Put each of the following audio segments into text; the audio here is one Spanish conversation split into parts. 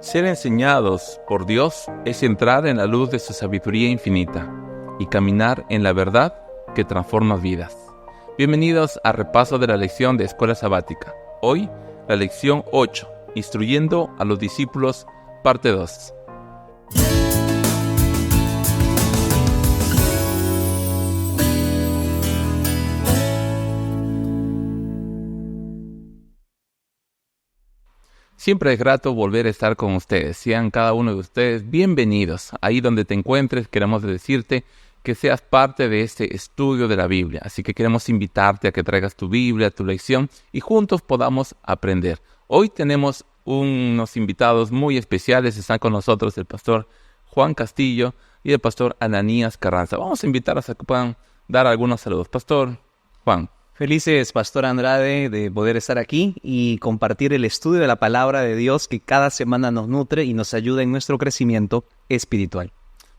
Ser enseñados por Dios es entrar en la luz de su sabiduría infinita y caminar en la verdad que transforma vidas. Bienvenidos a repaso de la lección de Escuela Sabática. Hoy, la lección 8, Instruyendo a los discípulos, parte 2. Siempre es grato volver a estar con ustedes. Sean cada uno de ustedes bienvenidos. Ahí donde te encuentres, queremos decirte que seas parte de este estudio de la Biblia. Así que queremos invitarte a que traigas tu Biblia, tu lección, y juntos podamos aprender. Hoy tenemos unos invitados muy especiales. Están con nosotros el pastor Juan Castillo y el pastor Ananías Carranza. Vamos a invitarlos a que puedan dar algunos saludos. Pastor Juan. Felices, Pastor Andrade, de poder estar aquí y compartir el estudio de la palabra de Dios que cada semana nos nutre y nos ayuda en nuestro crecimiento espiritual.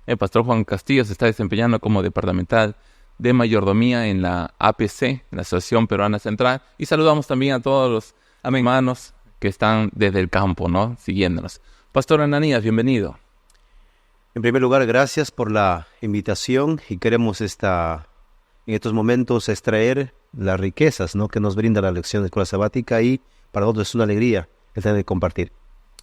El pastor Juan Castillo se está desempeñando como departamental de mayordomía en la APC, en la Asociación Peruana Central. Y saludamos también a todos los hermanos que están desde el campo, ¿no?, siguiéndonos. Pastor Ananías, bienvenido. En primer lugar, gracias por la invitación y queremos en estos momentos extraer las riquezas, ¿no?, que nos brinda la lección de Escuela Sabática, y para nosotros es una alegría el tener que compartir.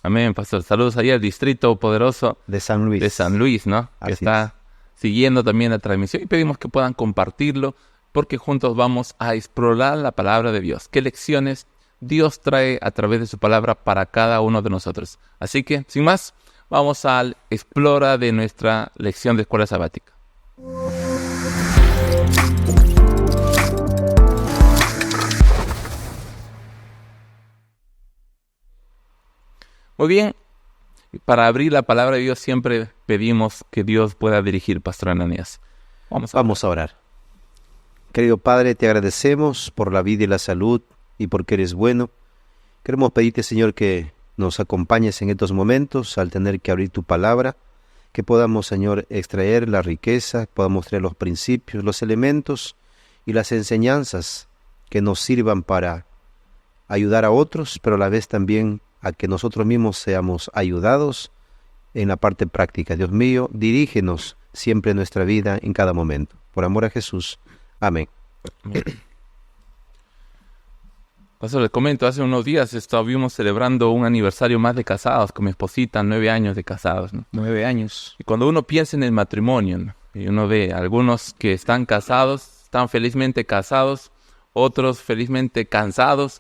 Amén, pastor. Saludos ahí al distrito poderoso de San Luis. De San Luis, ¿no? Que está siguiendo también la transmisión, y pedimos que puedan compartirlo porque juntos vamos a explorar la palabra de Dios. ¿Qué lecciones Dios trae a través de su palabra para cada uno de nosotros? Así que, sin más, vamos al explora de nuestra lección de Escuela Sabática. Muy bien, para abrir la palabra de Dios siempre pedimos que Dios pueda dirigir, Pastor Ananías. Vamos a orar. Querido Padre, te agradecemos por la vida y la salud y porque eres bueno. Queremos pedirte, Señor, que nos acompañes en estos momentos al tener que abrir tu palabra, que podamos, Señor, extraer la riqueza, podamos traer los principios, los elementos y las enseñanzas que nos sirvan para ayudar a otros, pero a la vez también a que nosotros mismos seamos ayudados en la parte práctica. Dios mío, dirígenos siempre en nuestra vida, en cada momento. Por amor a Jesús. Amén. Pastor, les comento, hace unos días estuvimos celebrando un aniversario más de casados con mi esposita, 9 años de casados, ¿no? 9 años. Y cuando uno piensa en el matrimonio, ¿no?, y uno ve algunos que están casados, están felizmente casados, otros felizmente cansados,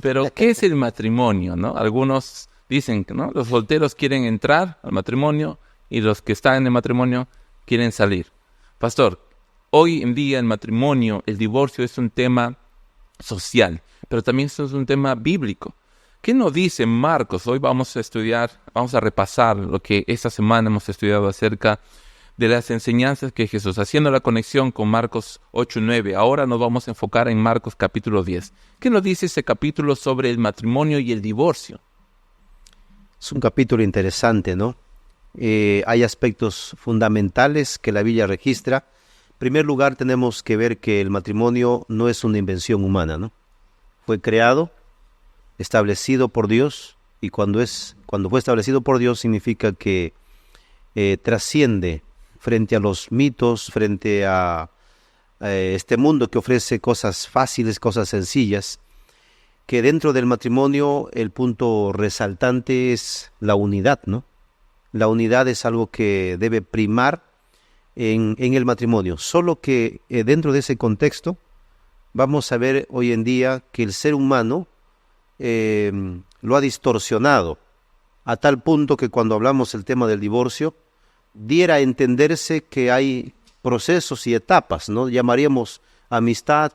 pero ¿qué es el matrimonio, no? Algunos dicen que, ¿no?, los solteros quieren entrar al matrimonio y los que están en el matrimonio quieren salir. Pastor, hoy en día el matrimonio, el divorcio es un tema social, pero también es un tema bíblico. ¿Qué nos dice Marcos? Hoy vamos a repasar lo que esta semana hemos estudiado acerca de las enseñanzas que Jesús, haciendo la conexión con Marcos 8:9. Ahora nos vamos a enfocar en Marcos capítulo 10. ¿Qué nos dice ese capítulo sobre el matrimonio y el divorcio? Es un capítulo interesante, ¿no? Hay aspectos fundamentales que la Biblia registra. En primer lugar, tenemos que ver que el matrimonio no es una invención humana, ¿no? Fue creado, establecido por Dios, y cuando fue establecido por Dios significa que trasciende frente a los mitos, frente a este mundo que ofrece cosas fáciles, cosas sencillas, que dentro del matrimonio el punto resaltante es la unidad, ¿no? La unidad es algo que debe primar en el matrimonio, solo que dentro de ese contexto vamos a ver hoy en día que el ser humano lo ha distorsionado a tal punto que cuando hablamos el tema del divorcio, diera a entenderse que hay procesos y etapas, ¿no? Llamaríamos amistad,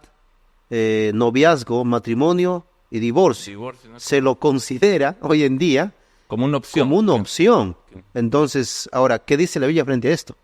noviazgo, matrimonio y divorcio. ¿No? Se lo considera hoy en día como una opción. Entonces, ahora, ¿qué dice la Biblia frente a esto?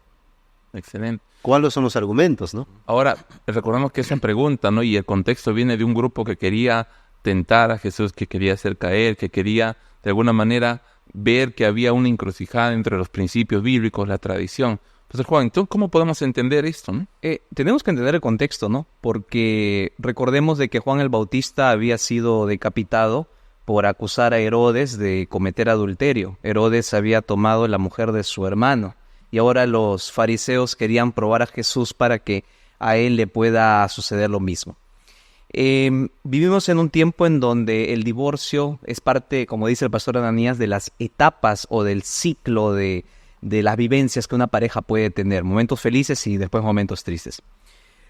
Excelente. ¿Cuáles son los argumentos, no? Ahora, recordemos que esa pregunta, ¿no?, y el contexto viene de un grupo que quería tentar a Jesús, que quería hacer caer, que quería de alguna manera ver que había una encrucijada entre los principios bíblicos, la tradición. Entonces, Juan, ¿tú cómo podemos entender esto, no? Tenemos que entender el contexto, ¿no? Porque recordemos de que Juan el Bautista había sido decapitado por acusar a Herodes de cometer adulterio. Herodes había tomado la mujer de su hermano y ahora los fariseos querían probar a Jesús para que a él le pueda suceder lo mismo. Vivimos en un tiempo en donde el divorcio es parte, como dice el pastor Ananías, de las etapas o del ciclo de las vivencias que una pareja puede tener, momentos felices y después momentos tristes.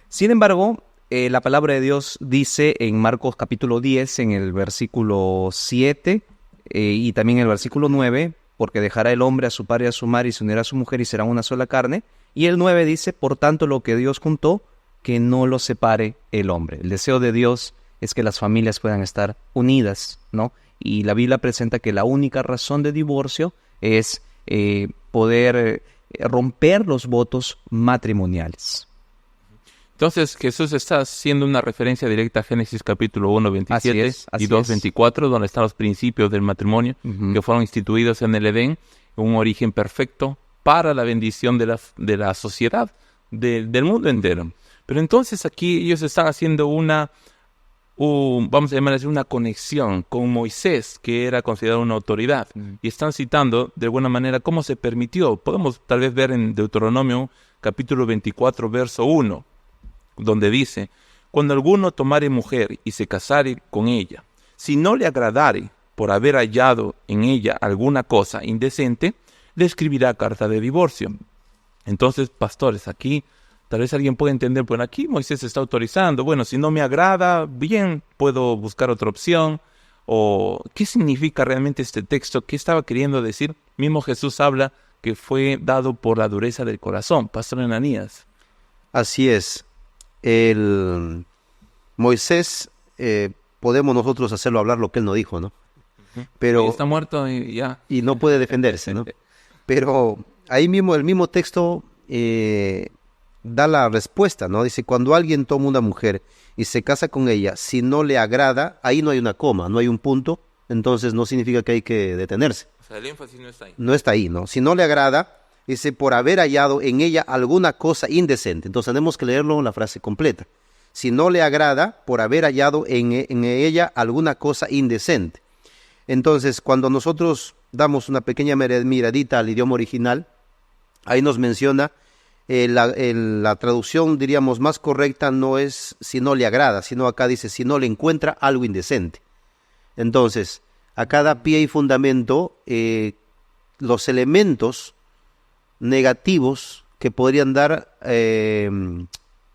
Sin embargo, la palabra de Dios dice en Marcos capítulo 10, en el versículo 7 y también en el versículo 9, porque dejará el hombre a su padre y a su madre y se unirá a su mujer y serán una sola carne. Y el 9 dice, por tanto lo que Dios juntó, que no lo separe el hombre. El deseo de Dios es que las familias puedan estar unidas, ¿no? Y la Biblia presenta que la única razón de divorcio es poder romper los votos matrimoniales. Entonces Jesús está haciendo una referencia directa a Génesis capítulo 1, 27 y 2, 24, donde están los principios del matrimonio que fueron instituidos en el Edén, un origen perfecto para la bendición de la sociedad, del mundo entero. Pero entonces aquí ellos están haciendo vamos a llamar así, una conexión con Moisés, que era considerado una autoridad, y están citando de alguna manera cómo se permitió. Podemos tal vez ver en Deuteronomio capítulo 24, verso 1, donde dice, cuando alguno tomare mujer y se casare con ella, si no le agradare por haber hallado en ella alguna cosa indecente, le escribirá carta de divorcio. Entonces, pastores, aquí tal vez alguien puede entender, bueno, aquí Moisés está autorizando, bueno, si no me agrada, bien, puedo buscar otra opción. O, ¿qué significa realmente este texto? ¿Qué estaba queriendo decir? Mismo Jesús habla que fue dado por la dureza del corazón. Pastor Ananías. Así es. El Moisés, podemos nosotros hacerlo hablar lo que él no dijo, ¿no? Pero está muerto y ya. Y no puede defenderse, ¿no? Pero ahí mismo, el mismo texto da la respuesta, ¿no? Dice, cuando alguien toma una mujer y se casa con ella, si no le agrada, ahí no hay una coma, no hay un punto, entonces no significa que hay que detenerse. O sea, el énfasis no está ahí. No está ahí, ¿no? Si no le agrada, dice, por haber hallado en ella alguna cosa indecente. Entonces tenemos que leerlo en la frase completa. Si no le agrada, por haber hallado en ella alguna cosa indecente. Entonces, cuando nosotros damos una pequeña miradita al idioma original, ahí nos menciona, la traducción, diríamos, más correcta no es si no le agrada, sino acá dice si no le encuentra algo indecente. Entonces, acá da pie y fundamento los elementos negativos que podrían dar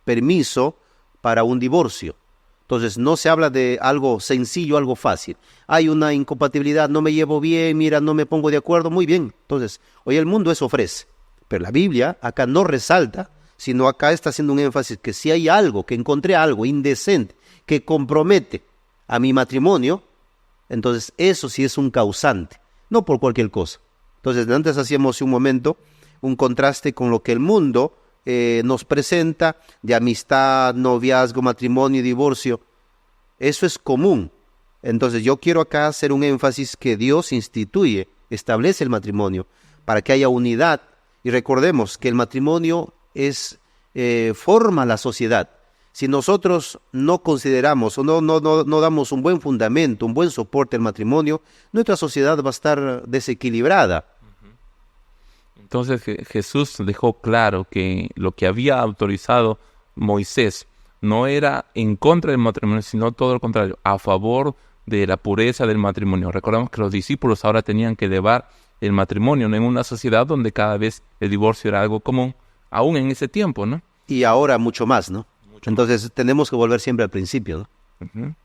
permiso para un divorcio. Entonces, no se habla de algo sencillo, algo fácil. Hay una incompatibilidad, no me llevo bien, mira, no me pongo de acuerdo, muy bien. Entonces, hoy el mundo eso ofrece. Pero la Biblia acá no resalta, sino acá está haciendo un énfasis que si hay algo, que encontré algo indecente, que compromete a mi matrimonio, entonces eso sí es un causante, no por cualquier cosa. Entonces, antes hacíamos un momento un contraste con lo que el mundo nos presenta de amistad, noviazgo, matrimonio y divorcio. Eso es común. Entonces yo quiero acá hacer un énfasis que Dios instituye, establece el matrimonio para que haya unidad. Y recordemos que el matrimonio forma la sociedad. Si nosotros no consideramos o no damos un buen fundamento, un buen soporte al matrimonio, nuestra sociedad va a estar desequilibrada. Entonces Jesús dejó claro que lo que había autorizado Moisés no era en contra del matrimonio, sino todo lo contrario, a favor de la pureza del matrimonio. Recordamos que los discípulos ahora tenían que llevar el matrimonio en una sociedad donde cada vez el divorcio era algo común, aún en ese tiempo, ¿no? Y ahora mucho más, ¿no? Entonces tenemos que volver siempre al principio, ¿no?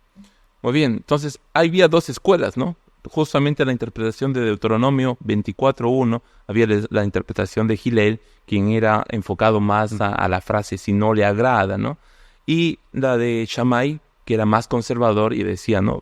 Muy bien, entonces había dos escuelas, ¿no? Justamente la interpretación de Deuteronomio 24:1, había la interpretación de Hillel, quien era enfocado más a la frase si no le agrada, ¿no? Y la de Shammai, que era más conservador y decía, ¿no?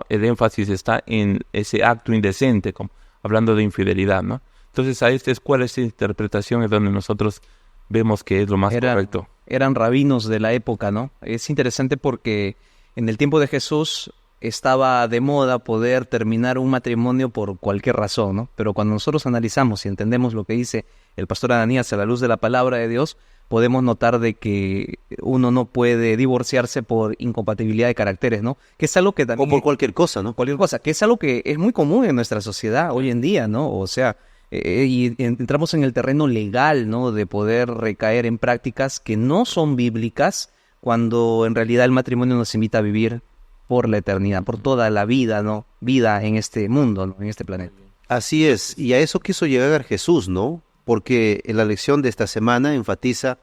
El énfasis está en ese acto indecente, como hablando de infidelidad, ¿no? Entonces a esta escuela, esta interpretación es donde nosotros vemos que es lo más correcto. Eran rabinos de la época, ¿no? Es interesante porque en el tiempo de Jesús estaba de moda poder terminar un matrimonio por cualquier razón, ¿no? Pero cuando nosotros analizamos y entendemos lo que dice el pastor Ananías a la luz de la palabra de Dios, podemos notar de que uno no puede divorciarse por incompatibilidad de caracteres, ¿no? Que es algo que también... O por cualquier cosa, ¿no? Cualquier cosa, que es algo que es muy común en nuestra sociedad hoy en día, ¿no? O sea, entramos en el terreno legal, ¿no? De poder recaer en prácticas que no son bíblicas, cuando en realidad el matrimonio nos invita a vivir por la eternidad, por toda la vida, ¿no? Vida en este mundo, ¿no? En este planeta. Así es, y a eso quiso llegar Jesús, ¿no? Porque en la lección de esta semana enfatiza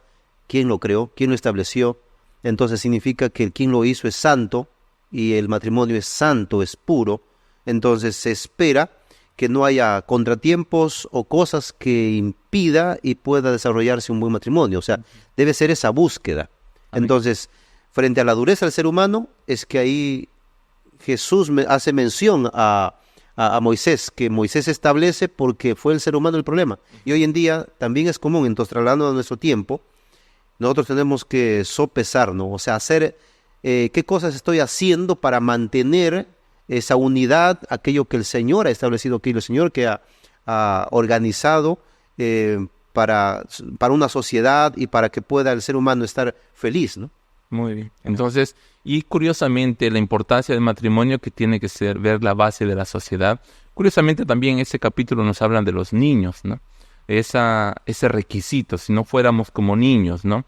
quién lo creó, quién lo estableció. Entonces significa que quien lo hizo es santo y el matrimonio es santo, es puro. Entonces se espera que no haya contratiempos o cosas que impida y pueda desarrollarse un buen matrimonio. O sea, debe ser esa búsqueda. Amén. Entonces, frente a la dureza del ser humano, es que ahí Jesús hace mención a Moisés, que Moisés establece porque fue el ser humano el problema. Y hoy en día también es común, entonces trasladando a nuestro tiempo, nosotros tenemos que sopesarnos, o sea, hacer qué cosas estoy haciendo para mantener esa unidad, aquello que el Señor ha establecido, aquello el Señor que ha organizado para una sociedad y para que pueda el ser humano estar feliz, ¿no? Muy bien. Entonces, y curiosamente la importancia del matrimonio que tiene que ser ver la base de la sociedad. Curiosamente también ese capítulo nos hablan de los niños, ¿no? Ese requisito, si no fuéramos como niños, ¿no?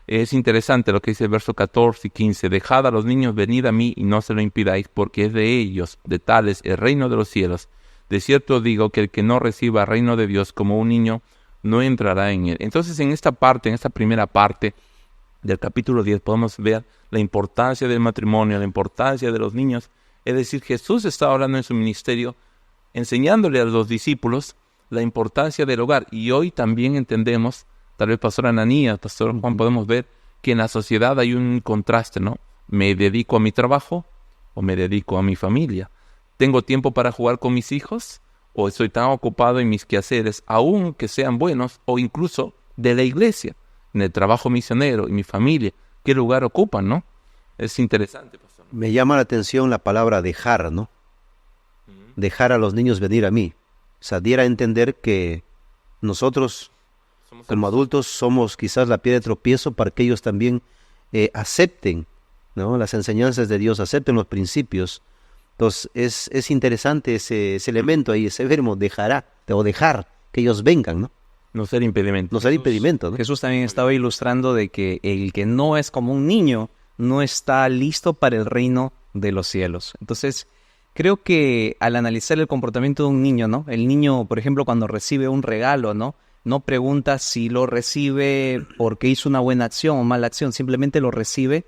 Es interesante lo que dice el verso 14 y 15. Dejad a los niños, venid a mí y no se lo impidáis, porque es de ellos, de tales, el reino de los cielos. De cierto digo que el que no reciba el reino de Dios como un niño, no entrará en él. Entonces en esta primera parte del capítulo 10 podemos ver la importancia del matrimonio, la importancia de los niños. Es decir, Jesús estaba hablando en su ministerio, enseñándole a los discípulos la importancia del hogar. Y hoy también entendemos, tal vez Pastor Ananías, Pastor Juan, podemos ver que en la sociedad hay un contraste, ¿no? ¿Me dedico a mi trabajo o me dedico a mi familia? ¿Tengo tiempo para jugar con mis hijos o estoy tan ocupado en mis quehaceres, aun que sean buenos, o incluso de la iglesia, en el trabajo misionero y mi familia? ¿Qué lugar ocupan, no? Es interesante, Pastor. Me llama la atención la palabra dejar, ¿no? Dejar a los niños venir a mí. O sea, diera a entender que nosotros, como adultos, somos quizás la piedra de tropiezo para que ellos también acepten, ¿no? Las enseñanzas de Dios, acepten los principios. Entonces, es interesante ese elemento ahí, ese verbo, dejará, o dejar, que ellos vengan, ¿no? No ser impedimento. No ser impedimento, ¿no? Jesús también estaba ilustrando de que el que no es como un niño no está listo para el reino de los cielos. Entonces, creo que al analizar el comportamiento de un niño, ¿no? El niño, por ejemplo, cuando recibe un regalo, ¿no? No pregunta si lo recibe porque hizo una buena acción o mala acción, simplemente lo recibe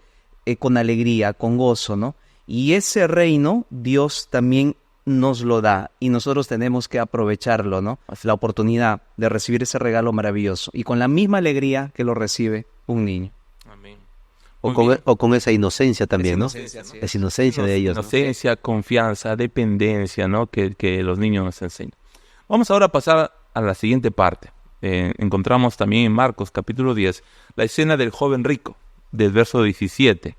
con alegría, con gozo, ¿no? Y ese reino Dios también nos lo da y nosotros tenemos que aprovecharlo, ¿no? La oportunidad de recibir ese regalo maravilloso y con la misma alegría que lo recibe un niño. Amén. O con esa inocencia también, esa inocencia, ¿no? ¿sí? Esa inocencia de ellos, ¿no? Inocencia, confianza, dependencia, ¿no? Que los niños nos enseñan. Vamos ahora a pasar a la siguiente parte. Encontramos también en Marcos capítulo 10 la escena del joven rico, del verso 17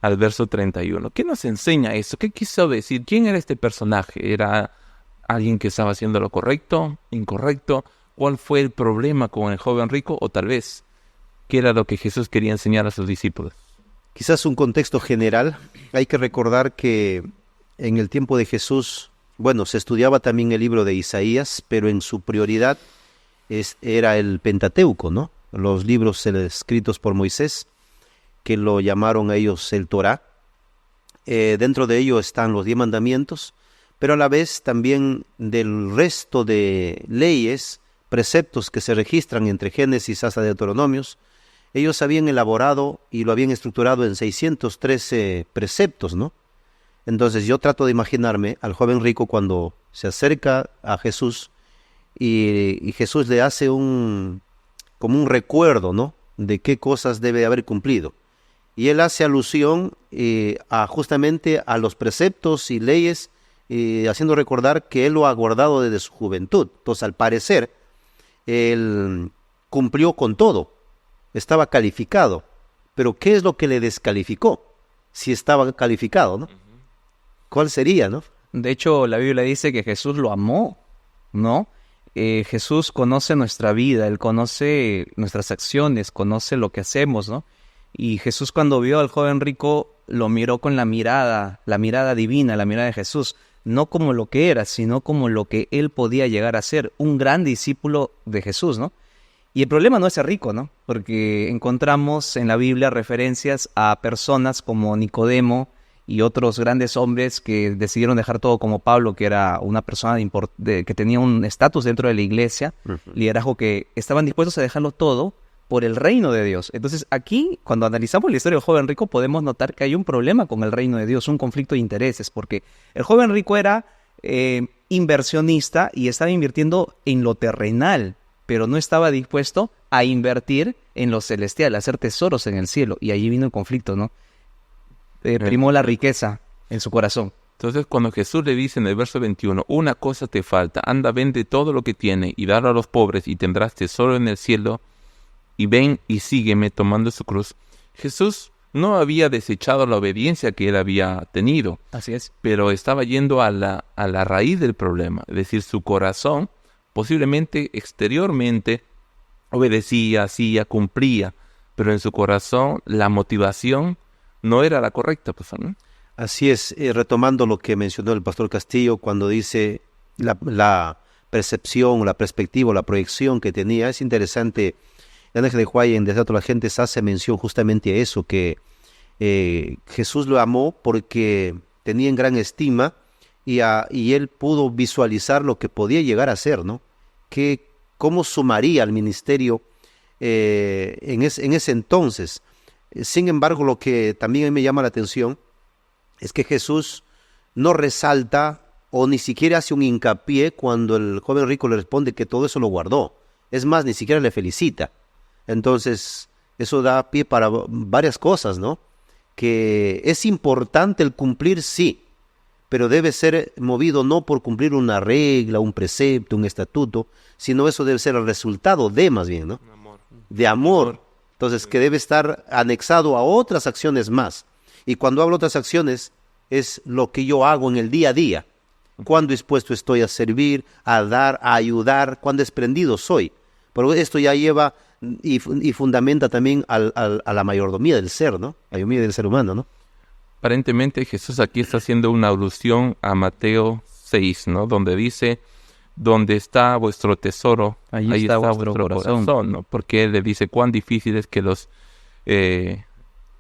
al verso 31. ¿Qué nos enseña eso? ¿Qué quiso decir? ¿Quién era este personaje? ¿Era alguien que estaba haciendo lo correcto, incorrecto? ¿Cuál fue el problema con el joven rico? O tal vez, ¿qué era lo que Jesús quería enseñar a sus discípulos? Quizás un contexto general. Hay que recordar que en el tiempo de Jesús, bueno, se estudiaba también el libro de Isaías, pero en su prioridad era el Pentateuco, ¿no? Los libros escritos por Moisés, que lo llamaron ellos el Torá. Dentro de ello están los 10 mandamientos, pero a la vez también del resto de leyes, preceptos que se registran entre Génesis hasta Deuteronomios. Ellos habían elaborado y lo habían estructurado en 613 preceptos, ¿no? Entonces yo trato de imaginarme al joven rico cuando se acerca a Jesús y Jesús le hace como un recuerdo, ¿no? De qué cosas debe haber cumplido. Y él hace alusión justamente a los preceptos y leyes, haciendo recordar que él lo ha guardado desde su juventud. Entonces, al parecer, él cumplió con todo, estaba calificado. Pero ¿qué es lo que le descalificó? Si estaba calificado, ¿no? ¿Cuál sería, no? De hecho, la Biblia dice que Jesús lo amó, ¿no? Jesús conoce nuestra vida, Él conoce nuestras acciones, conoce lo que hacemos, ¿no? Y Jesús, cuando vio al joven rico, lo miró con la mirada divina, la mirada de Jesús, no como lo que era, sino como lo que él podía llegar a ser, un gran discípulo de Jesús, ¿no? Y el problema no es ser rico, ¿no? Porque encontramos en la Biblia referencias a personas como Nicodemo y otros grandes hombres que decidieron dejar todo, como Pablo, que era una persona que tenía un estatus dentro de la iglesia, liderazgo, que estaban dispuestos a dejarlo todo por el reino de Dios. Entonces aquí, cuando analizamos la historia del joven rico, podemos notar que hay un problema con el reino de Dios, un conflicto de intereses, porque el joven rico era inversionista y estaba invirtiendo en lo terrenal, pero no estaba dispuesto a invertir en lo celestial, a hacer tesoros en el cielo. Y allí vino el conflicto, ¿no? Primó la riqueza en su corazón. Entonces, cuando Jesús le dice en el verso 21, una cosa te falta, anda, vende todo lo que tiene y dalo a los pobres y tendrás tesoro en el cielo, y ven y sígueme tomando su cruz. Jesús no había desechado la obediencia que él había tenido. Así es. Pero estaba yendo a la raíz del problema. Es decir, su corazón, posiblemente exteriormente, obedecía, hacía, cumplía, pero en su corazón la motivación no era la correcta, pues, ¿no? Así es, retomando lo que mencionó el pastor Castillo cuando dice la percepción, la perspectiva, la proyección que tenía, es interesante. El ángel de Huay en Desato a la Gente hace mención justamente a eso, que Jesús lo amó porque tenía en gran estima y él pudo visualizar lo que podía llegar a ser, ¿no? Cómo sumaría al ministerio en ese entonces. Sin embargo, lo que también a mí me llama la atención es que Jesús no resalta o ni siquiera hace un hincapié cuando el joven rico le responde que todo eso lo guardó. Es más, ni siquiera le felicita. Entonces, eso da pie para varias cosas, ¿no? Que es importante el cumplir, sí, pero debe ser movido no por cumplir una regla, un precepto, un estatuto, sino eso debe ser el resultado de, más bien, ¿no? De amor. Entonces, que debe estar anexado a otras acciones más. Y cuando hablo de otras acciones, es lo que yo hago en el día a día. Cuán dispuesto estoy a servir, a dar, a ayudar, cuán desprendido soy. Pero esto ya lleva y fundamenta también a la mayordomía del ser, ¿no? La mayordomía del ser humano, ¿no? Aparentemente Jesús aquí está haciendo una alusión a Mateo 6, ¿no? Donde dice, donde está vuestro tesoro, ahí está vuestro corazón, ¿no? Porque él le dice cuán difícil es que los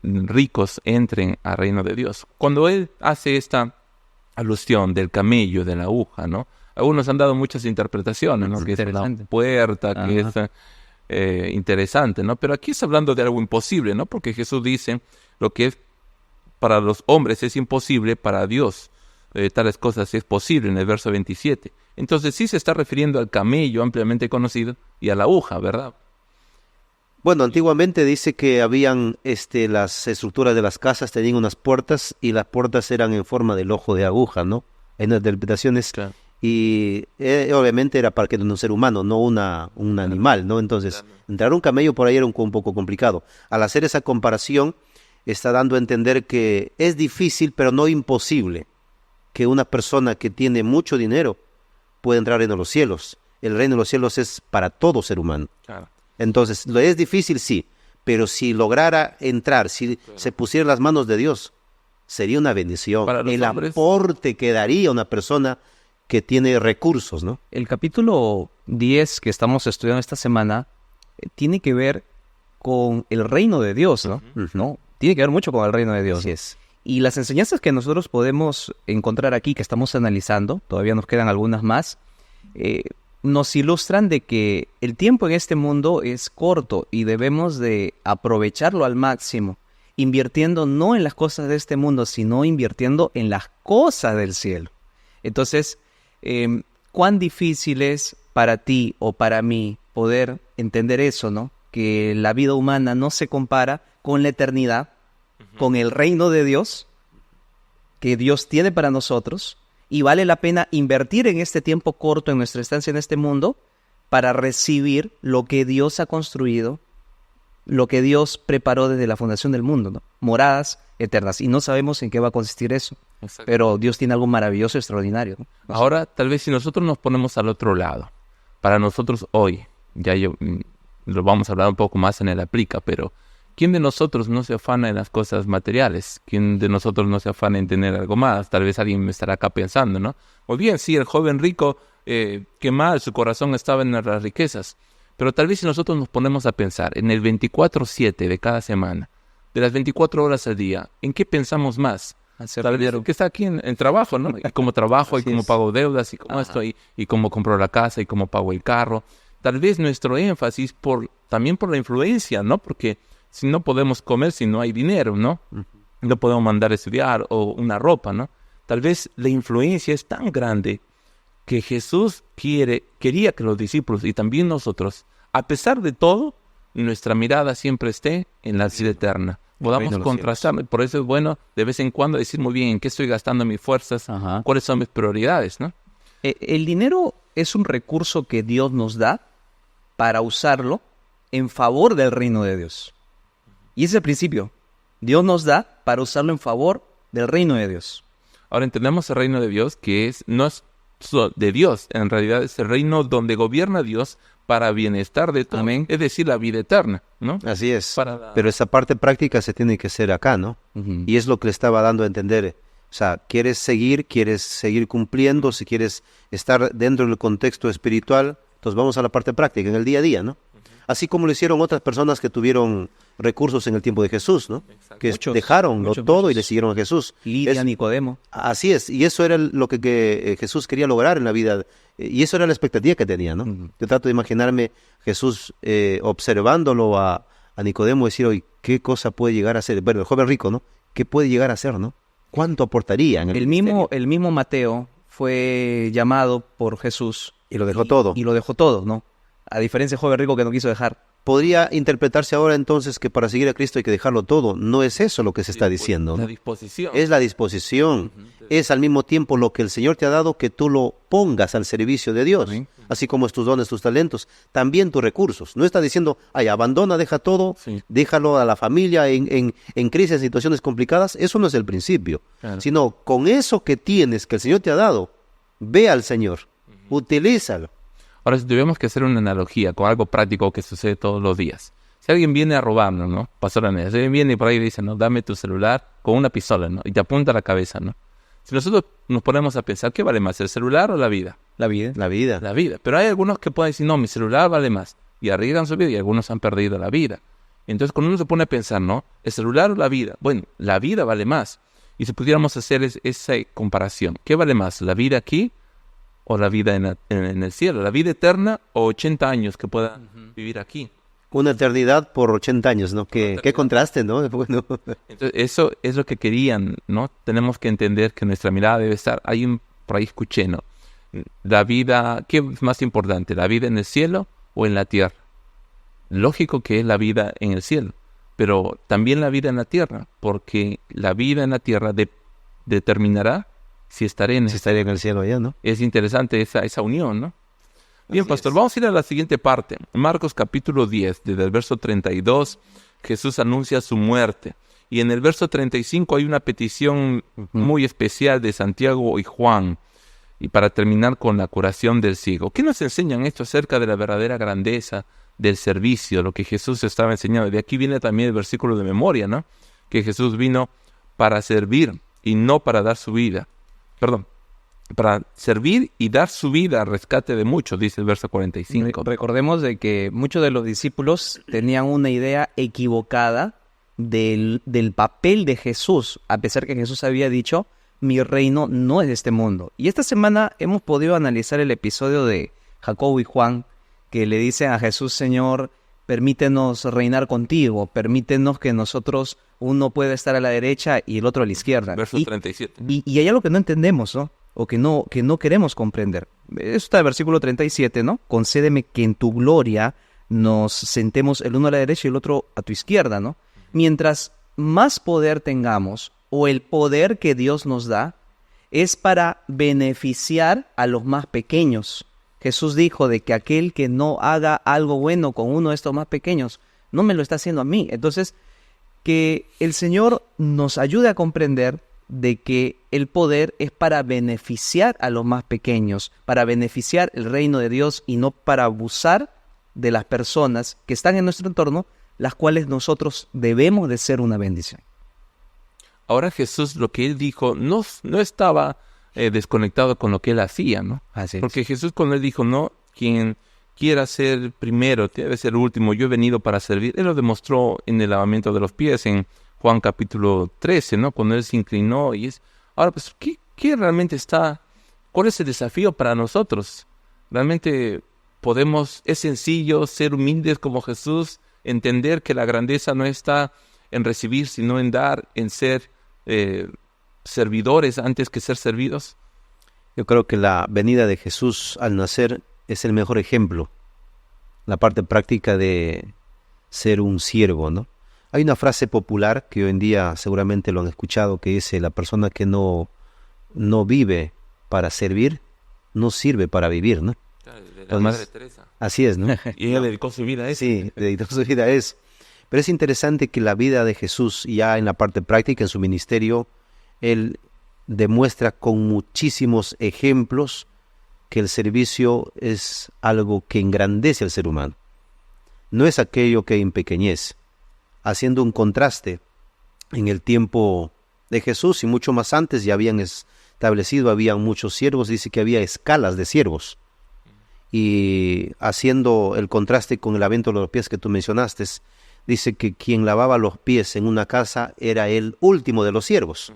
ricos entren al reino de Dios. Cuando él hace esta alusión del camello, de la aguja, ¿no? Algunos han dado muchas interpretaciones, ¿no? Que es la puerta, que es interesante, ¿no? Pero aquí está hablando de algo imposible, ¿no? Porque Jesús dice lo que es para los hombres es imposible, para Dios tales cosas es posible en el verso 27. Entonces sí se está refiriendo al camello ampliamente conocido y a la aguja, ¿verdad? Bueno, antiguamente dice que habían las estructuras de las casas tenían unas puertas y las puertas eran en forma del ojo de aguja, ¿no? En las interpretaciones. Claro. Y obviamente era para que un ser humano, no un animal, ¿no? Entonces, entrar un camello por ahí era un poco complicado. Al hacer esa comparación, está dando a entender que es difícil, pero no imposible, que una persona que tiene mucho dinero pueda entrar en los cielos. El reino de los cielos es para todo ser humano. Claro. Entonces, lo es difícil, sí, pero si lograra entrar, si se pusiera en las manos de Dios, sería una bendición. El aporte que daría una persona que tiene recursos, ¿no? El capítulo 10 que estamos estudiando esta semana tiene que ver con el reino de Dios, ¿no? ¿No? Tiene que ver mucho con el reino de Dios. Así es. Y las enseñanzas que nosotros podemos encontrar aquí, que estamos analizando, todavía nos quedan algunas más, nos ilustran de que el tiempo en este mundo es corto y debemos de aprovecharlo al máximo, invirtiendo no en las cosas de este mundo, sino invirtiendo en las cosas del cielo. Entonces, cuán difícil es para ti o para mí poder entender eso, ¿no? Que la vida humana no se compara con la eternidad, con el reino de Dios, que Dios tiene para nosotros, y vale la pena invertir en este tiempo corto, en nuestra estancia en este mundo, para recibir lo que Dios ha construido, lo que Dios preparó desde la fundación del mundo, ¿no? Moradas eternas, y no sabemos en qué va a consistir eso. Exacto. pero Dios tiene algo maravilloso, extraordinario, ¿no? Ahora, tal vez si nosotros nos ponemos al otro lado, para nosotros hoy, lo vamos a hablar un poco más en el aplica, pero ¿quién de nosotros no se afana en las cosas materiales? ¿Quién de nosotros no se afana en tener algo más? Tal vez alguien me estará acá pensando, ¿no? O bien, sí, el joven rico, qué mal, su corazón estaba en las riquezas. Pero tal vez si nosotros nos ponemos a pensar en el 24/7 de cada semana, de las 24 horas al día, ¿en qué pensamos más? Hacer Tal vez dinero. que está aquí en trabajo, ¿no? Y cómo trabajo, y Así cómo es. pago deudas, y cómo esto, y cómo compro la casa, y cómo pago el carro. Tal vez nuestro énfasis también por la influencia, ¿no? Porque si no podemos comer, si no hay dinero, ¿no? No podemos mandar a estudiar o una ropa, ¿no? Tal vez la influencia es tan grande que Jesús quería que los discípulos y también nosotros, a pesar de todo, nuestra mirada siempre esté en la vida eterna. Podamos reino de los contrastar. Por eso es bueno de vez en cuando decir muy bien en qué estoy gastando mis fuerzas, Ajá. cuáles son mis prioridades, ¿no? El dinero es un recurso que Dios nos da para usarlo en favor del reino de Dios. Y ese es el principio. Dios nos da para usarlo en favor del reino de Dios. Ahora entendemos el reino de Dios que no es de Dios, en realidad es el reino donde gobierna Dios para bienestar de todos. Amén. Es decir, la vida eterna, ¿no? Así es. Para Pero esa parte práctica se tiene que hacer acá, ¿no? Ujú. Y es lo que le estaba dando a entender. O sea, quieres seguir cumpliendo, si quieres estar dentro del contexto espiritual, entonces vamos a la parte práctica, en el día a día, ¿no? Así como lo hicieron otras personas que tuvieron recursos en el tiempo de Jesús, ¿no? Exacto. Que Muchos, dejaron muchos, todo y muchos. le siguieron a Jesús. Lidia, Es- Nicodemo. Así es, y eso era lo que Jesús quería lograr en la vida, y eso era la expectativa que tenía, ¿no? Ujú. Yo trato de imaginarme Jesús observándolo a Nicodemo, decir, oye, ¿qué cosa puede llegar a ser? Bueno, el joven rico, ¿no? ¿Qué puede llegar a ser, no? ¿Cuánto aportaría en el El mismo Mateo fue llamado por Jesús. Y lo dejó todo. Y lo dejó todo, ¿no? A diferencia del joven rico que no quiso dejar. Podría interpretarse ahora entonces que para seguir a Cristo hay que dejarlo todo. No es eso lo que se está diciendo, La ¿no? disposición. Es la disposición. Es al mismo tiempo lo que el Señor te ha dado, que tú lo pongas al servicio de Dios. Amén. Así como es tus dones, tus talentos, también tus recursos. No está diciendo, ay, abandona, deja todo, Sí. déjalo a la familia en crisis, en situaciones complicadas. Eso no es el principio. Claro. Sino con eso que tienes, que el Señor te ha dado, ve al Señor, utilízalo. Ahora, si tuviéramos que hacer una analogía con algo práctico que sucede todos los días. Si alguien viene a robarnos, ¿no? Pastor Anés, si alguien viene y por ahí dice, no, dame tu celular con una pistola, ¿no? Y te apunta a la cabeza, ¿no? Si nosotros nos ponemos a pensar, ¿qué vale más, el celular o la vida? La vida. La vida. La vida. Pero hay algunos que pueden decir, no, mi celular vale más. Y arriesgan su vida y algunos han perdido la vida. Entonces, cuando uno se pone a pensar, ¿no? ¿El celular o la vida? Bueno, la vida vale más. Y si pudiéramos hacer esa comparación, ¿qué vale más, la vida aquí o la vida en el cielo? ¿La vida eterna o 80 años que pueda vivir aquí? Una eternidad por 80 años, ¿no? Qué contraste, ¿no? Bueno, Entonces, eso es lo que querían, ¿no? Tenemos que entender que nuestra mirada debe estar, por ahí escuché, ¿no? La vida, ¿qué es más importante? ¿La vida en el cielo o en la tierra? Lógico que es la vida en el cielo, pero también la vida en la tierra, porque la vida en la tierra determinará si estaré en si estaría en el cielo allá, ¿no? Es interesante esa unión, ¿no? Bien, Así pastor, es. vamos a ir a la siguiente parte. Marcos capítulo 10, desde el verso 32, Jesús anuncia su muerte. Y en el verso 35 hay una petición muy especial de Santiago y Juan. Y para terminar con la curación del ciego. ¿Qué nos enseñan esto acerca de la verdadera grandeza del servicio? Lo que Jesús estaba enseñando. De aquí viene también el versículo de memoria, ¿no? Que Jesús vino para servir y no para dar su vida. Perdón. Para servir y dar su vida al rescate de muchos, dice el verso 45. Recordemos de que muchos de los discípulos tenían una idea equivocada del papel de Jesús, a pesar que Jesús había dicho, mi reino no es de este mundo. Y esta semana hemos podido analizar el episodio de Jacobo y Juan, que le dicen a Jesús, Señor, permítenos reinar contigo, permítenos que nosotros, uno pueda estar a la derecha y el otro a la izquierda. Verso 37. Y hay algo que no entendemos, ¿no? O que no queremos comprender. Eso está en el versículo 37, ¿no? Concédeme que en tu gloria nos sentemos el uno a la derecha y el otro a tu izquierda, ¿no? Mientras más poder tengamos, o el poder que Dios nos da, es para beneficiar a los más pequeños. Jesús dijo de que aquel que no haga algo bueno con uno de estos más pequeños, no me lo está haciendo a mí. Entonces, que el Señor nos ayude a comprender de que el poder es para beneficiar a los más pequeños, para beneficiar el reino de Dios y no para abusar de las personas que están en nuestro entorno, las cuales nosotros debemos de ser una bendición. Ahora Jesús, lo que él dijo, no estaba desconectado con lo que él hacía, ¿no? Así es. Porque Jesús cuando él dijo, no, quien quiera ser primero, debe ser último, yo he venido para servir, él lo demostró en el lavamiento de los pies, en Juan capítulo 13, ¿no? Cuando él se inclinó y es... Ahora, pues, ¿qué realmente está? ¿Cuál es el desafío para nosotros? Realmente es sencillo ser humildes como Jesús, entender que la grandeza no está en recibir, sino en dar, en ser servidores antes que ser servidos. Yo creo que la venida de Jesús al nacer es el mejor ejemplo, la parte práctica de ser un siervo, ¿no? Hay una frase popular que hoy en día seguramente lo han escuchado, que dice: la persona que no vive para servir, no sirve para vivir, ¿no? De la Madre Teresa. Así es, ¿no? Y ella dedicó su vida a eso. Sí, dedicó su vida a eso. Pero es interesante que la vida de Jesús, ya en la parte práctica, en su ministerio, él demuestra con muchísimos ejemplos que el servicio es algo que engrandece al ser humano. No es aquello que empequeñece. Haciendo un contraste, en el tiempo de Jesús y mucho más antes ya habían habían muchos siervos, dice que había escalas de siervos. Y haciendo el contraste con el lavamiento de los pies que tú mencionaste, dice que quien lavaba los pies en una casa era el último de los siervos.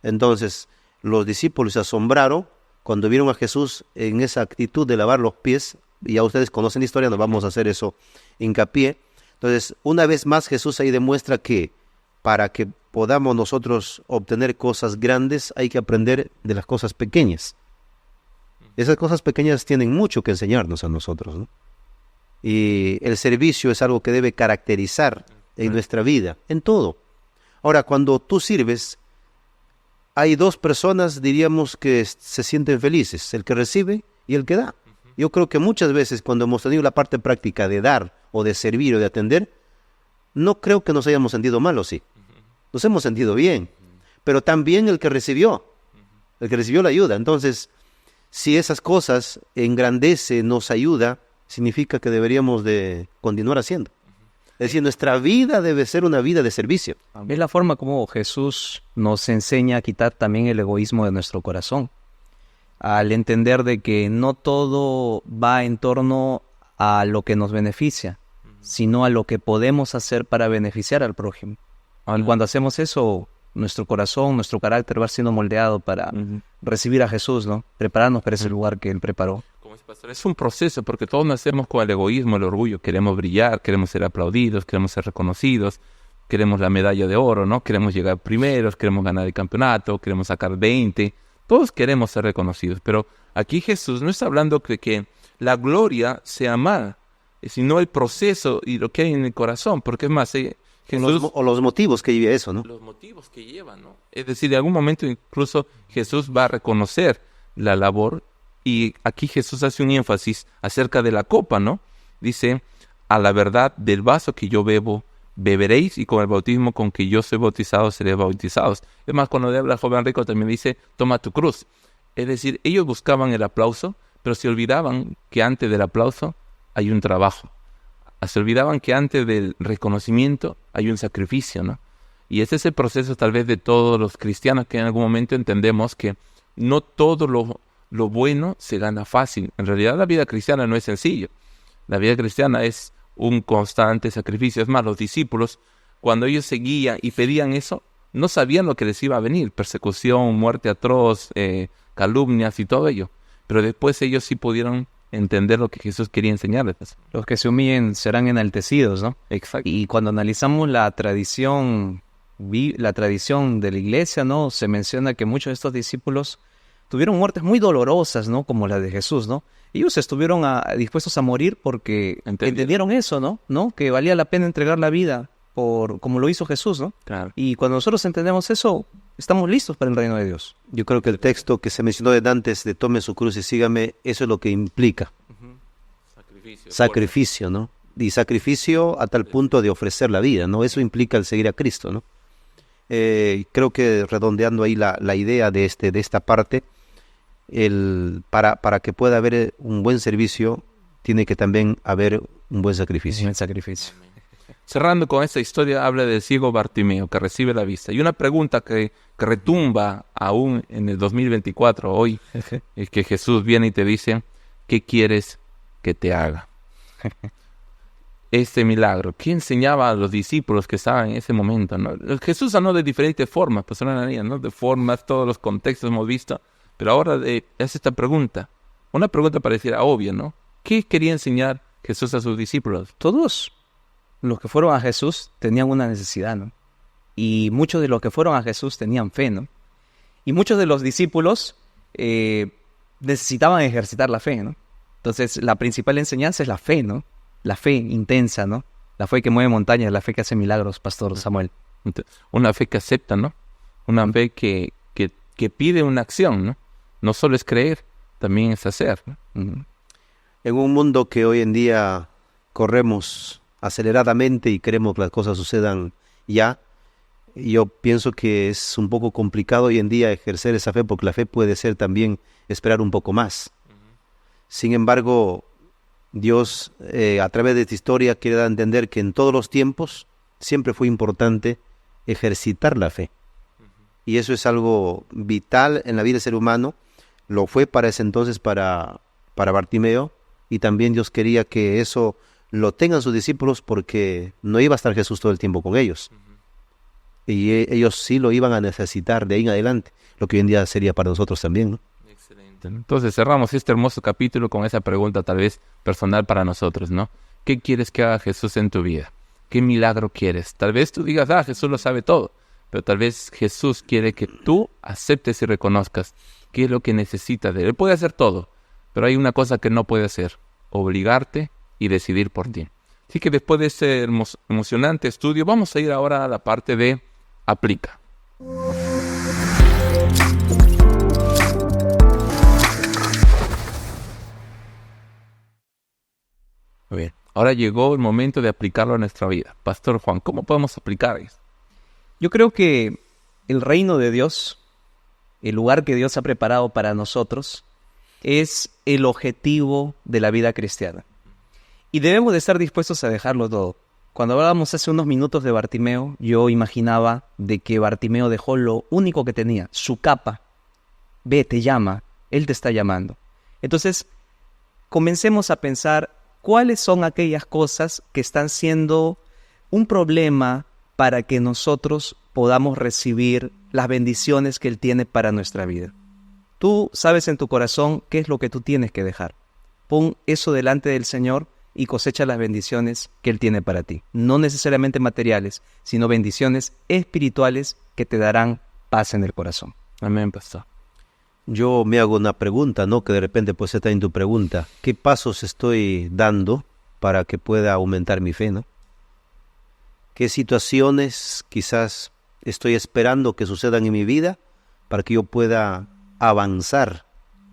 Entonces, los discípulos se asombraron cuando vieron a Jesús en esa actitud de lavar los pies, y ya ustedes conocen la historia, no vamos a hacer eso hincapié. Entonces, una vez más Jesús ahí demuestra que para que podamos nosotros obtener cosas grandes hay que aprender de las cosas pequeñas. Esas cosas pequeñas tienen mucho que enseñarnos a nosotros, ¿no? Y el servicio es algo que debe caracterizar en nuestra vida, en todo. Ahora, cuando tú sirves, hay dos personas, diríamos, que se sienten felices, el que recibe y el que da. Yo creo que muchas veces cuando hemos tenido la parte práctica de dar o de servir o de atender, no creo que nos hayamos sentido mal, ¿o sí? Nos hemos sentido bien, pero también el que recibió la ayuda. Entonces, si esas cosas engrandece, nos ayuda, significa que deberíamos de continuar haciendo. Es decir, nuestra vida debe ser una vida de servicio. Es la forma como Jesús nos enseña a quitar también el egoísmo de nuestro corazón, al entender de que no todo va en torno a lo que nos beneficia, sino a lo que podemos hacer para beneficiar al prójimo. Y cuando hacemos eso, nuestro corazón, nuestro carácter va siendo moldeado para recibir a Jesús, ¿no? Prepararnos para ese lugar que Él preparó. Como es, pastor, es un proceso, porque todos nacemos con el egoísmo, el orgullo. Queremos brillar, queremos ser aplaudidos, queremos ser reconocidos, queremos la medalla de oro, ¿no? Queremos llegar primeros, queremos ganar el campeonato, queremos sacar 20. Todos queremos ser reconocidos, pero aquí Jesús no está hablando de que la gloria sea mala, sino el proceso y lo que hay en el corazón, porque es más, Jesús... O los motivos que lleva eso, ¿no? Los motivos que llevan, ¿no? Es decir, en algún momento incluso Jesús va a reconocer la labor, y aquí Jesús hace un énfasis acerca de la copa, ¿no? Dice: a la verdad del vaso que yo bebo, beberéis, y con el bautismo con que yo soy bautizado, seréis bautizados. Es más, cuando le habla al joven rico también dice: toma tu cruz. Es decir, ellos buscaban el aplauso, pero se olvidaban que antes del aplauso hay un trabajo. Se olvidaban que antes del reconocimiento hay un sacrificio, ¿no? Y ese es el proceso tal vez de todos los cristianos, que en algún momento entendemos que no todo lo bueno se gana fácil. En realidad la vida cristiana no es sencillo. La vida cristiana es un constante sacrificio. Es más, los discípulos, cuando ellos seguían y pedían eso, no sabían lo que les iba a venir: persecución, muerte atroz, calumnias y todo ello. Pero después ellos sí pudieron entender lo que Jesús quería enseñarles. Los que se humillen serán enaltecidos, ¿no? Exacto. Y cuando analizamos la tradición de la iglesia, ¿no? Se menciona que muchos de estos discípulos tuvieron muertes muy dolorosas, ¿no? Como la de Jesús, ¿no? Ellos estuvieron dispuestos a morir porque entendieron eso, ¿no? Que valía la pena entregar la vida como lo hizo Jesús, ¿no? Claro. Y cuando nosotros entendemos eso, estamos listos para el reino de Dios. Yo creo que el texto que se mencionó de antes, de tome su cruz y sígame, eso es lo que implica. Sacrificio, ¿no? Y sacrificio a tal punto de ofrecer la vida, ¿no? Eso implica el seguir a Cristo, ¿no? Creo que redondeando ahí la idea de esta parte, para que pueda haber un buen servicio, tiene que también haber un buen sacrificio. El sacrificio. Cerrando con esta historia, habla del ciego Bartimeo que recibe la vista. Y una pregunta que retumba aún en el 2024, hoy, es que Jesús viene y te dice, ¿qué quieres que te haga? Este milagro, ¿qué enseñaba a los discípulos que estaban en ese momento, ¿no? Jesús sanó de diferentes formas, pastor Ananías, ¿no? De formas, todos los contextos hemos visto, pero ahora hace esta pregunta. Una pregunta pareciera obvia, ¿no? ¿Qué quería enseñar Jesús a sus discípulos? Todos los que fueron a Jesús tenían una necesidad, ¿no? Y muchos de los que fueron a Jesús tenían fe, ¿no? Y muchos de los discípulos necesitaban ejercitar la fe, ¿no? Entonces, la principal enseñanza es la fe, ¿no? La fe intensa, ¿no? La fe que mueve montañas, la fe que hace milagros, Pastor Samuel. Una fe que acepta, ¿no? Una fe que pide una acción, ¿no? No solo es creer, también es hacer, ¿no? En un mundo que hoy en día corremos aceleradamente y queremos que las cosas sucedan ya, yo pienso que es un poco complicado hoy en día ejercer esa fe, porque la fe puede ser también esperar un poco más. Sin embargo, Dios, a través de esta historia, quiere dar a entender que en todos los tiempos siempre fue importante ejercitar la fe. Y eso es algo vital en la vida del ser humano. Lo fue para ese entonces para Bartimeo, y también Dios quería que eso lo tengan sus discípulos, porque no iba a estar Jesús todo el tiempo con ellos. Y ellos sí lo iban a necesitar de ahí en adelante, lo que hoy en día sería para nosotros también, ¿no? Excelente. Entonces cerramos este hermoso capítulo con esa pregunta tal vez personal para nosotros, ¿no? ¿Qué quieres que haga Jesús en tu vida? ¿Qué milagro quieres? Tal vez tú digas, Jesús lo sabe todo, pero tal vez Jesús quiere que tú aceptes y reconozcas qué es lo que necesitas de él. Él puede hacer todo, pero hay una cosa que no puede hacer: obligarte y decidir por ti. Así que después de ese emocionante estudio, vamos a ir ahora a la parte de aplica. Muy bien. Ahora llegó el momento de aplicarlo a nuestra vida. Pastor Juan, ¿cómo podemos aplicar eso? Yo creo que el reino de Dios, el lugar que Dios ha preparado para nosotros, es el objetivo de la vida cristiana. Y debemos de estar dispuestos a dejarlo todo. Cuando hablábamos hace unos minutos de Bartimeo, yo imaginaba de que Bartimeo dejó lo único que tenía, su capa. Ve, te llama, Él te está llamando. Entonces, comencemos a pensar cuáles son aquellas cosas que están siendo un problema para que nosotros podamos recibir las bendiciones que Él tiene para nuestra vida. Tú sabes en tu corazón qué es lo que tú tienes que dejar. Pon eso delante del Señor y cosecha las bendiciones que Él tiene para ti. No necesariamente materiales, sino bendiciones espirituales que te darán paz en el corazón. Amén, pastor. Yo me hago una pregunta, ¿no? Que de repente puede ser también tu pregunta. ¿Qué pasos estoy dando para que pueda aumentar mi fe, ¿no? ¿Qué situaciones quizás estoy esperando que sucedan en mi vida para que yo pueda avanzar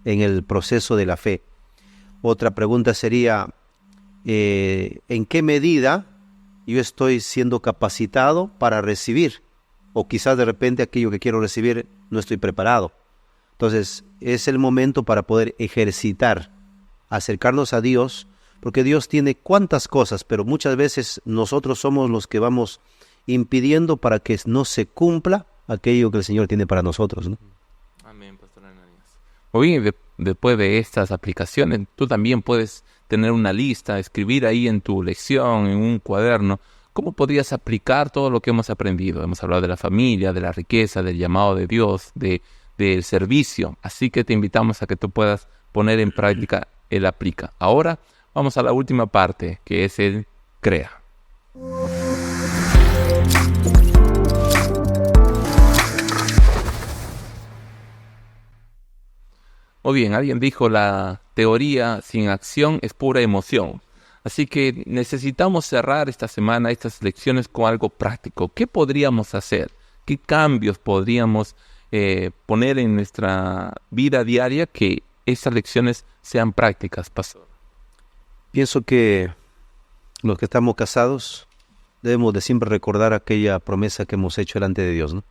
en el proceso de la fe? Otra pregunta sería, ¿en qué medida yo estoy siendo capacitado para recibir? O quizás de repente aquello que quiero recibir no estoy preparado. Entonces, es el momento para poder ejercitar, acercarnos a Dios, porque Dios tiene cuantas cosas, pero muchas veces nosotros somos los que vamos impidiendo para que no se cumpla aquello que el Señor tiene para nosotros, ¿no? Amén, pastor Ananías. Muy bien, después de estas aplicaciones, tú también puedes tener una lista, escribir ahí en tu lección, en un cuaderno, cómo podrías aplicar todo lo que hemos aprendido. Hemos hablado de la familia, de la riqueza, del llamado de Dios, del servicio. Así que te invitamos a que tú puedas poner en práctica el aplica. Ahora vamos a la última parte, que es el crea. Muy bien, alguien dijo la teoría sin acción es pura emoción. Así que necesitamos cerrar esta semana, estas lecciones, con algo práctico. ¿Qué podríamos hacer? ¿Qué cambios podríamos poner en nuestra vida diaria que estas lecciones sean prácticas, pastor? Pienso que los que estamos casados debemos de siempre recordar aquella promesa que hemos hecho delante de Dios, ¿no?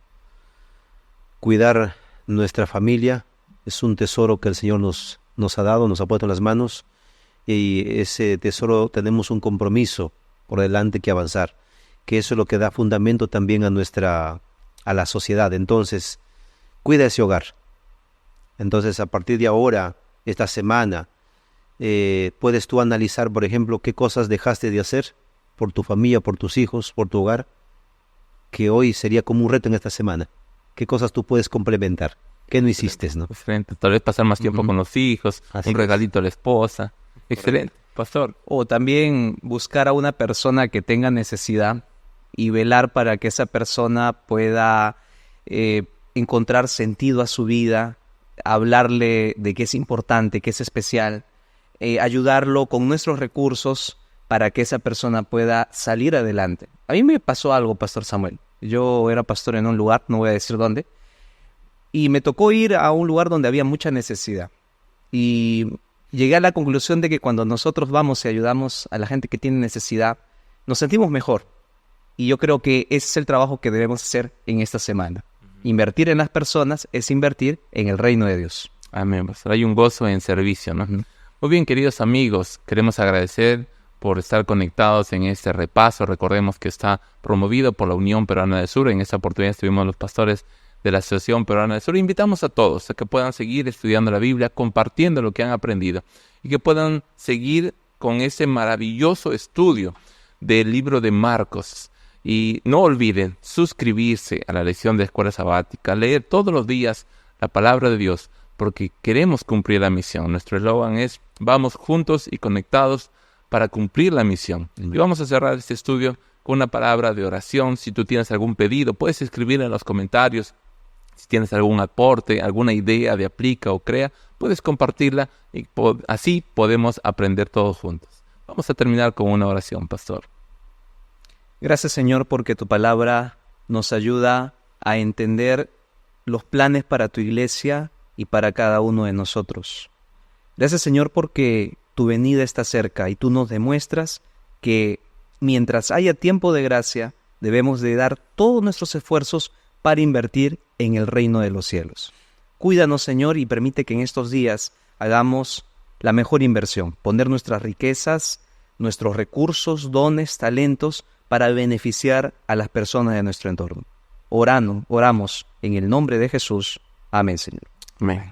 Cuidar nuestra familia es un tesoro que el Señor nos ha dado, nos ha puesto en las manos, y ese tesoro tenemos un compromiso por delante que avanzar, que eso es lo que da fundamento también a la sociedad. Entonces, cuida ese hogar. Entonces, a partir de ahora, esta semana, puedes tú analizar, por ejemplo, qué cosas dejaste de hacer por tu familia, por tus hijos, por tu hogar, que hoy sería como un reto en esta semana. ¿Qué cosas tú puedes complementar? ¿Qué no hiciste, no? Excelente. Tal vez pasar más tiempo con los hijos, Así un regalito a la esposa. Excelente, pastor. O también buscar a una persona que tenga necesidad y velar para que esa persona pueda encontrar sentido a su vida, hablarle de qué es importante, qué es especial, ayudarlo con nuestros recursos para que esa persona pueda salir adelante. A mí me pasó algo, Pastor Samuel. Yo era pastor en un lugar, no voy a decir dónde, y me tocó ir a un lugar donde había mucha necesidad. Y llegué a la conclusión de que cuando nosotros vamos y ayudamos a la gente que tiene necesidad, nos sentimos mejor. Y yo creo que ese es el trabajo que debemos hacer en esta semana. Invertir en las personas es invertir en el reino de Dios. Amén, pastor. Hay un gozo en servicio, ¿no? Muy bien, queridos amigos, queremos agradecer por estar conectados en este repaso. Recordemos que está promovido por la Unión Peruana del Sur. En esta oportunidad estuvimos los pastores de la Asociación Peruana del Sur. Invitamos a todos a que puedan seguir estudiando la Biblia, compartiendo lo que han aprendido y que puedan seguir con ese maravilloso estudio del libro de Marcos. Y no olviden suscribirse a la lección de Escuela Sabática, leer todos los días la palabra de Dios, porque queremos cumplir la misión. Nuestro eslogan es: vamos juntos y conectados para cumplir la misión. Y vamos a cerrar este estudio con una palabra de oración. Si tú tienes algún pedido, puedes escribir en los comentarios. Si tienes algún aporte, alguna idea de Aplica o Crea, puedes compartirla y así podemos aprender todos juntos. Vamos a terminar con una oración, pastor. Gracias, Señor, porque tu palabra nos ayuda a entender los planes para tu iglesia y para cada uno de nosotros. Gracias, Señor, porque tu venida está cerca y tú nos demuestras que mientras haya tiempo de gracia, debemos de dar todos nuestros esfuerzos para invertir en el reino de los cielos. Cuídanos, Señor, y permite que en estos días hagamos la mejor inversión, poner nuestras riquezas, nuestros recursos, dones, talentos, para beneficiar a las personas de nuestro entorno. Oramos en el nombre de Jesús. Amén, Señor. Amén.